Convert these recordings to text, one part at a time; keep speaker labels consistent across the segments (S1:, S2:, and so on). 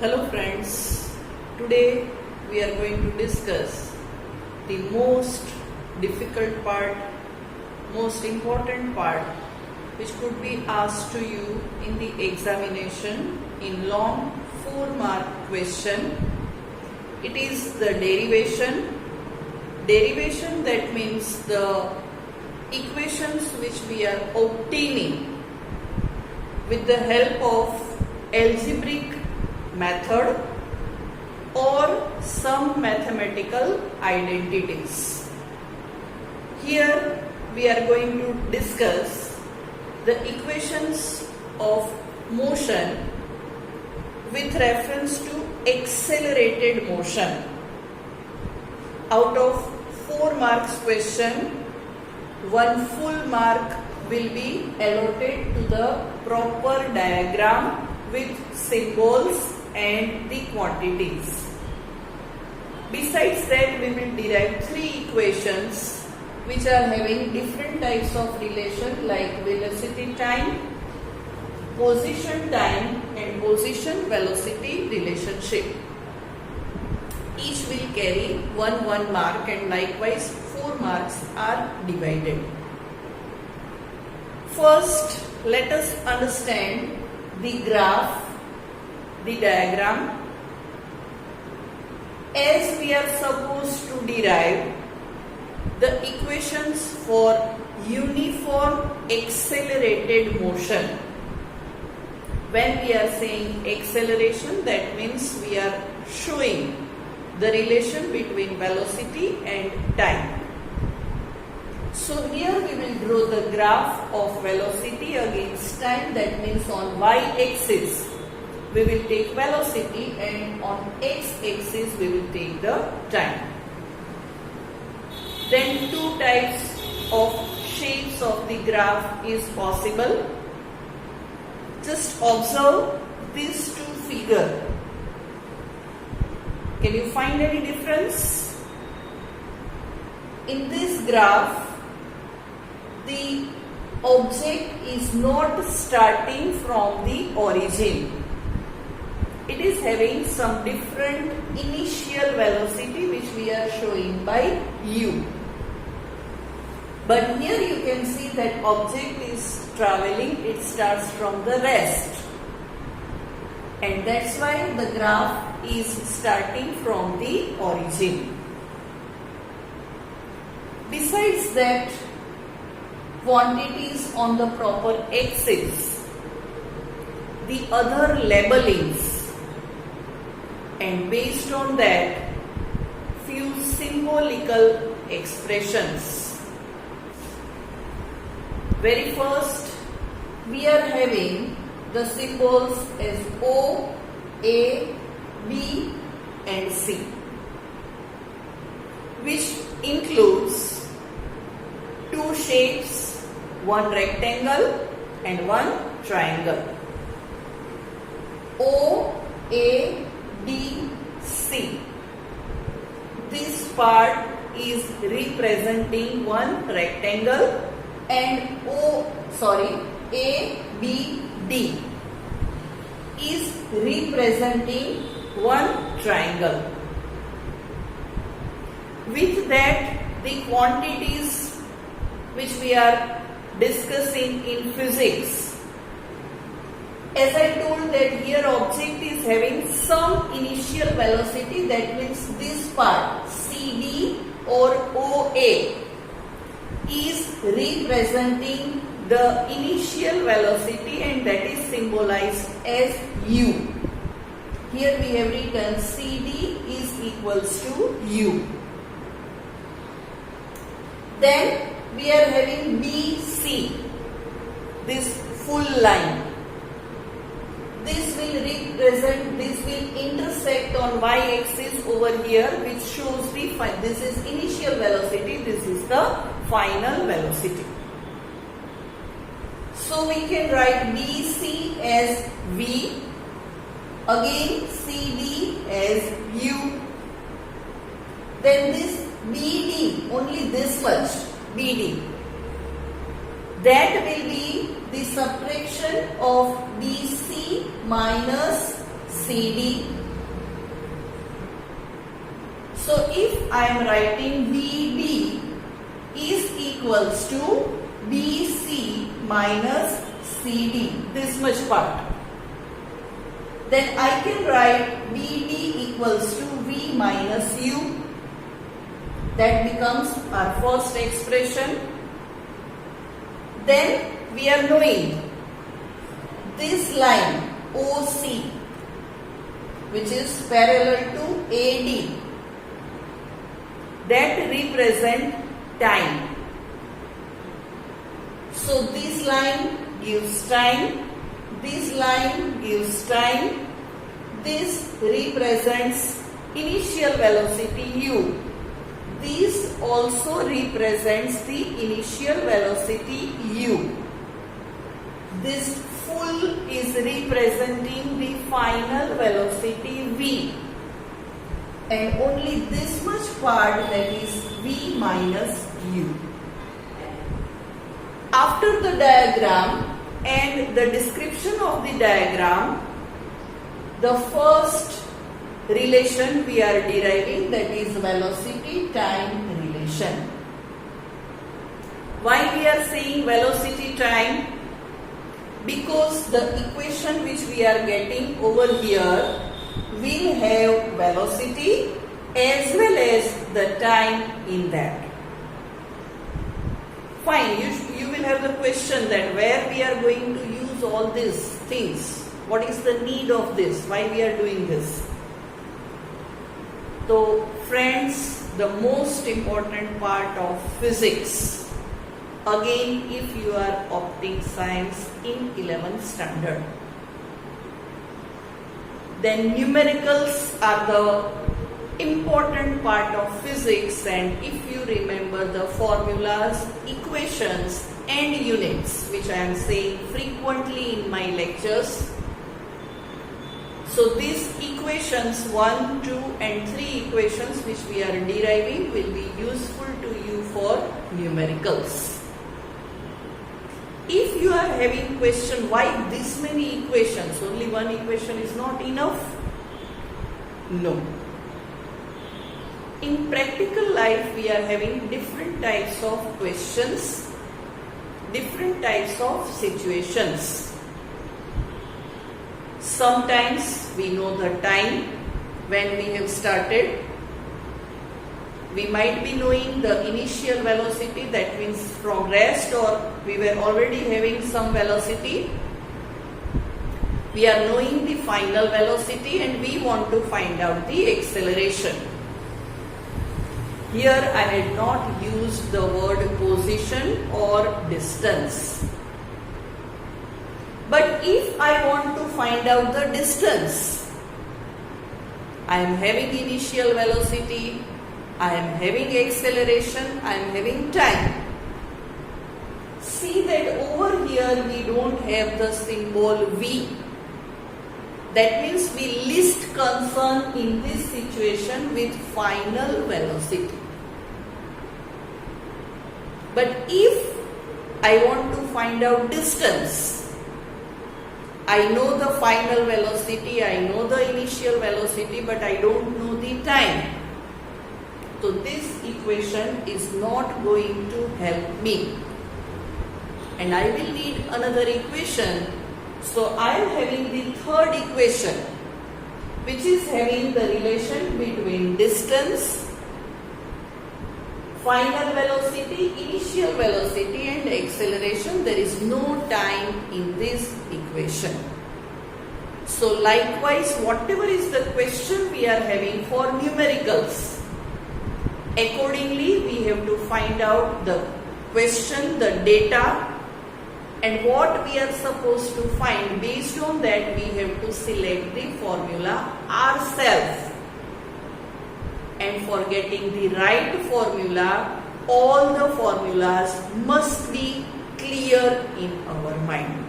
S1: Hello friends, today we are going to discuss the most difficult part, most important part which could be asked to you in the examination in long 4-mark question. It is the derivation. Derivation, that means the equations which we are obtaining with the help of algebraic method or some mathematical identities. Here we are going to discuss the equations of motion with reference to accelerated motion. Out of 4 marks question, 1 full mark will be allotted to the proper diagram with symbols and the quantities. Besides that, we will derive 3 equations which are having different types of relation like velocity time, position time and position velocity relationship. Each will carry 1 mark and likewise 4 marks are divided. First, let us understand the graph, the diagram. As we are supposed to derive the equations for uniform accelerated motion. When we are saying acceleration, that means we are showing the relation between velocity and time. So here we will draw the graph of velocity against time, that means on y-axis we will take velocity and on x-axis we will take the time. Then 2 types of shapes of the graph is possible. Just observe these 2 figures. Can you find any difference? In this graph, the object is not starting from the origin. It is having some different initial velocity which we are showing by u. But here you can see that object is traveling, it starts from the rest. And that's why the graph is starting from the origin. Besides that, quantities on the proper axis, the other labelings, and based on that, few symbolical expressions. Very first, we are having the symbols as O, A, B and C, which includes 2 shapes, 1 rectangle and 1 triangle. O, A, B, C. This part is representing 1 rectangle and A, B, D is representing 1 triangle. With that, the quantities which we are discussing in physics, as I told that here object is having some initial velocity, that means this part CD or OA is representing the initial velocity and that is symbolized as u. Here we have written CD is equals to u. Then we are having BC, this full line. This will represent, this will intersect on y-axis over here, which shows this is initial velocity, this is the final velocity. So we can write BC as V, again CD as U. Then this BD, only this much, BD. That will be the subtraction of BC minus CD. So if I am writing BD is equals to BC minus CD, this much part, then I can write BD equals to V minus U. That becomes our first expression. Then we are knowing this line OC, which is parallel to AD, that represent time. So this line gives time, this line gives time, this represents initial velocity u. This also represents the initial velocity u. This full is representing the final velocity v. And only this much part, that is v minus u. After the diagram and the description of the diagram, the first relation we are deriving, that is velocity time relation. Why we are saying velocity time? Because the equation which we are getting over here will have velocity as well as the time in that. Fine, you will have the question that where we are going to use all these things. What is the need of this? Why we are doing this? So friends, the most important part of physics, again if you are opting science in 11th standard, then numericals are the important part of physics, and if you remember the formulas, equations and units, which I am saying frequently in my lectures. So these equations 1, 2 and 3 equations which we are deriving will be useful to you for numericals. If you are having question why this many equations, only one equation is not enough? No. In practical life we are having different types of questions, different types of situations. Sometimes we know the time when we have started. We might be knowing the initial velocity, that means from rest, or we were already having some velocity. We are knowing the final velocity and we want to find out the acceleration. Here I had not used the word position or distance. But if I want to find out the distance, I am having initial velocity, I am having acceleration, I am having time. See that over here we don't have the symbol v. That means we least concern in this situation with final velocity. But if I want to find out distance, I know the final velocity, I know the initial velocity, but I don't know the time. So this equation is not going to help me. And I will need another equation. So I am having the third equation, which is having the relation between distance, final velocity, initial velocity and acceleration. There is no time in this equation. So likewise, whatever is the question we are having for numericals, accordingly we have to find out the question, the data, and what we are supposed to find. Based on that, we have to select the formula ourselves. And for getting the right formula, all the formulas must be clear in our mind.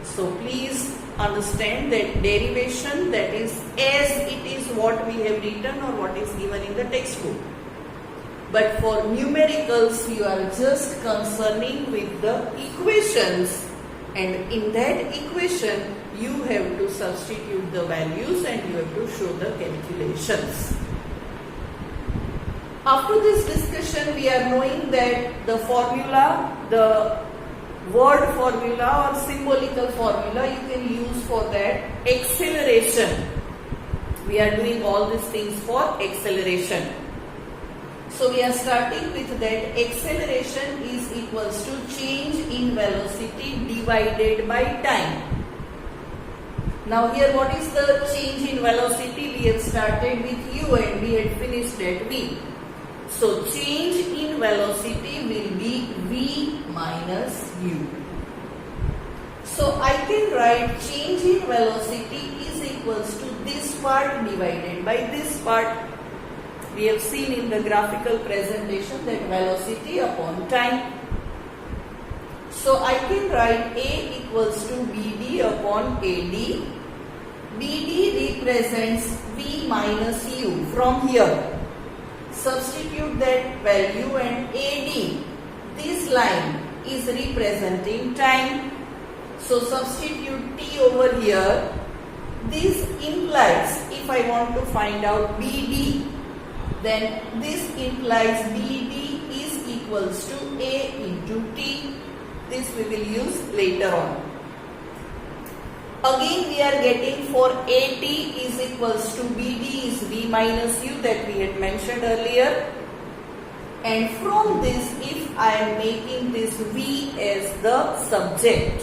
S1: So please understand that derivation, that is as it is what we have written or what is given in the textbook. But for numericals, you are just concerning with the equations, and in that equation you have to substitute the values and you have to show the calculations. After this discussion, we are knowing that the formula, the word formula or symbolical formula you can use for that acceleration. We are doing all these things for acceleration. So we are starting with that acceleration is equals to change in velocity divided by time. Now here what is the change in velocity? We have started with u and we had finished at v. So change in velocity will be v minus u. So I can write change in velocity is equals to this part divided by this part. We have seen in the graphical presentation that velocity upon time. So I can write A equals to BD upon AD. BD represents V minus U from here. Substitute that value and AD. This line is representing time. So substitute T over here. This implies if I want to find out BD, then this implies BD is equals to A into T. This we will use later on. Again we are getting for AT is equals to BD is V minus U that we had mentioned earlier. And from this, if I am making this V as the subject,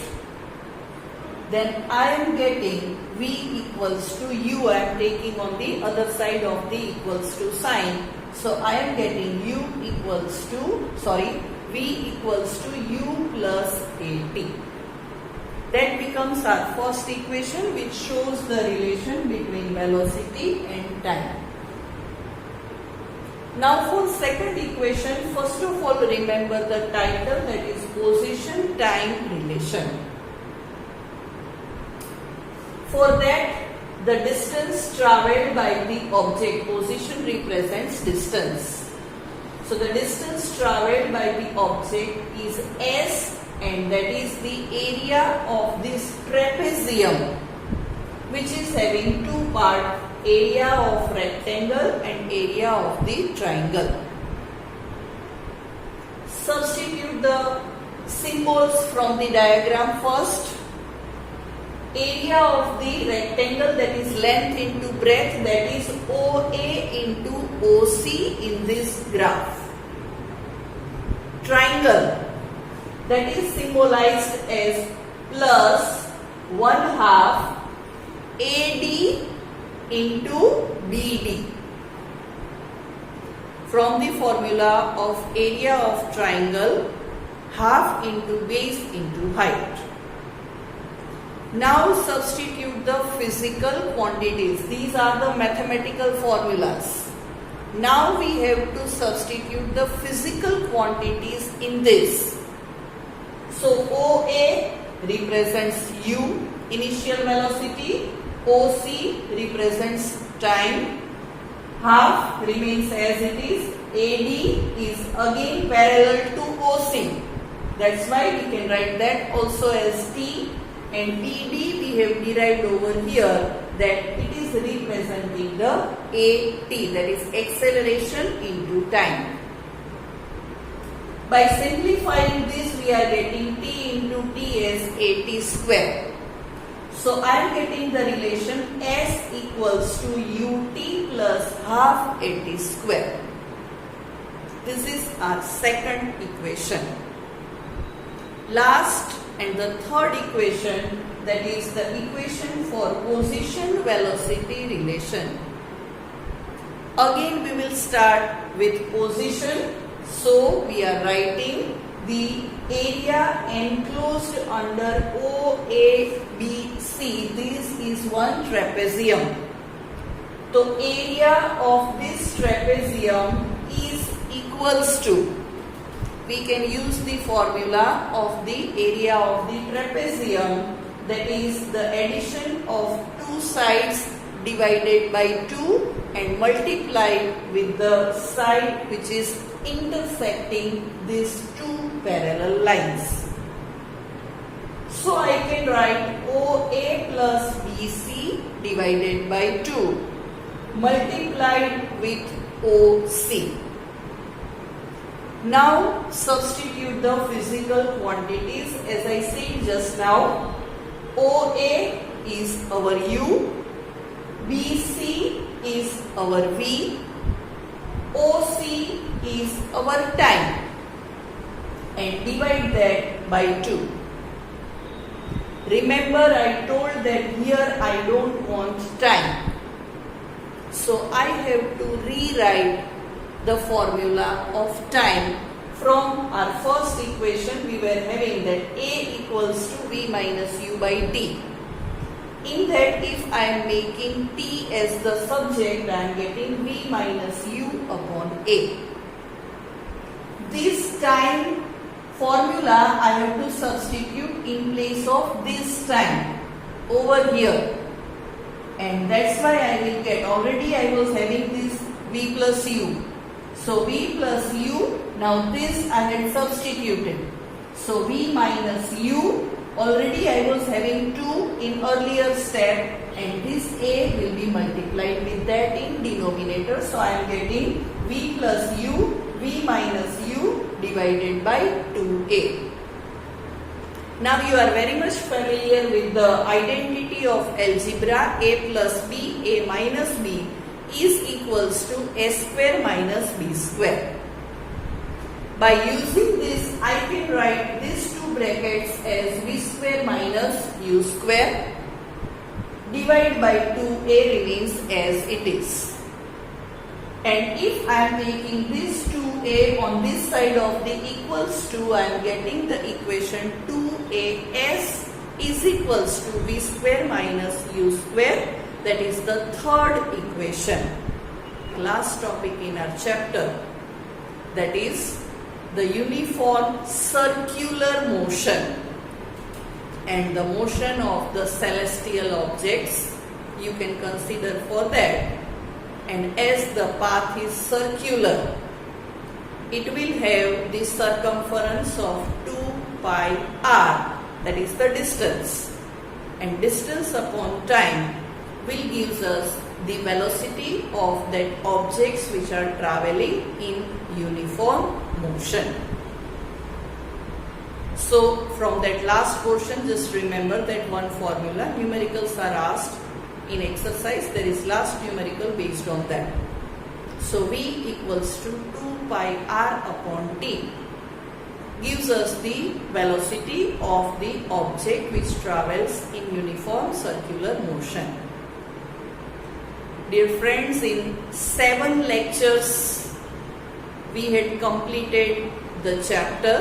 S1: then I am getting V equals to U. I am taking on the other side of the equals to sign. So I am getting V equals to U plus AT. That becomes our first equation which shows the relation between velocity and time. Now for second equation, first of all remember the title, that is position time relation. For that, the distance travelled by the object, position represents distance. So the distance travelled by the object is S, and that is the area of this trapezium, which is having two parts, area of rectangle and area of the triangle. Substitute the symbols from the diagram first. Area of the rectangle, that is length into breadth, that is OA into OC in this graph. Triangle, that is symbolized as plus 1/2 AD into BD. From the formula of area of triangle, half into base into height. Now substitute the physical quantities. These are the mathematical formulas. Now we have to substitute the physical quantities in this. So OA represents U, initial velocity. OC represents time. Half remains as it is. AD is again parallel to OC. That's why we can write that also as T. And BD we have derived over here that it is representing the AT, that is acceleration into time. By simplifying this, we are getting T into T as AT square. So I am getting the relation S equals to UT plus half AT square. This is our second equation. Last and the third equation, that is the equation for position velocity relation. Again we will start with position. So we are writing the area enclosed under OABC. This is one trapezium. So area of this trapezium is equals to, we can use the formula of the area of the trapezium, that is the addition of two sides divided by 2 and multiplied with the side which is intersecting these two parallel lines. So I can write OA plus BC divided by 2 multiplied with OC. Now substitute the physical quantities. As I said just now, OA is our U, BC is our V, OC is our time, and divide that by 2. Remember, I told that here I don't want time. So I have to rewrite the formula of time. From our first equation, we were having that A equals to V minus U by T. In that, if I am making T as the subject, I am getting V minus U upon A. This time formula I have to substitute in place of this time over here. And that's why I will get, already I was having this V plus U. So V plus U, now this I had substituted. So V minus U, already I was having 2 in earlier step, and this A will be multiplied with that in denominator. So I am getting V plus U, V minus U divided by 2A. Now you are very much familiar with the identity of algebra. A plus B, A minus B is equals to A square minus B square. By using this, I can write these two brackets as V square minus U square. Divide by 2A remains as it is. And if I am taking this 2A on this side of the equals to, I am getting the equation 2AS is equals to V square minus U square. That is the third equation. Last topic in our chapter, that is the uniform circular motion and the motion of the celestial objects. You can consider for that. And as the path is circular, it will have the circumference of 2 pi r, that is the distance. And distance upon time will give us the velocity of that objects which are traveling in uniform motion. So from that last portion, just remember that one formula. Numericals are asked in exercise. There is last numerical based on that. So V equals to 2 pi r upon t gives us the velocity of the object which travels in uniform circular motion. Dear friends, in 7 lectures we had completed the chapter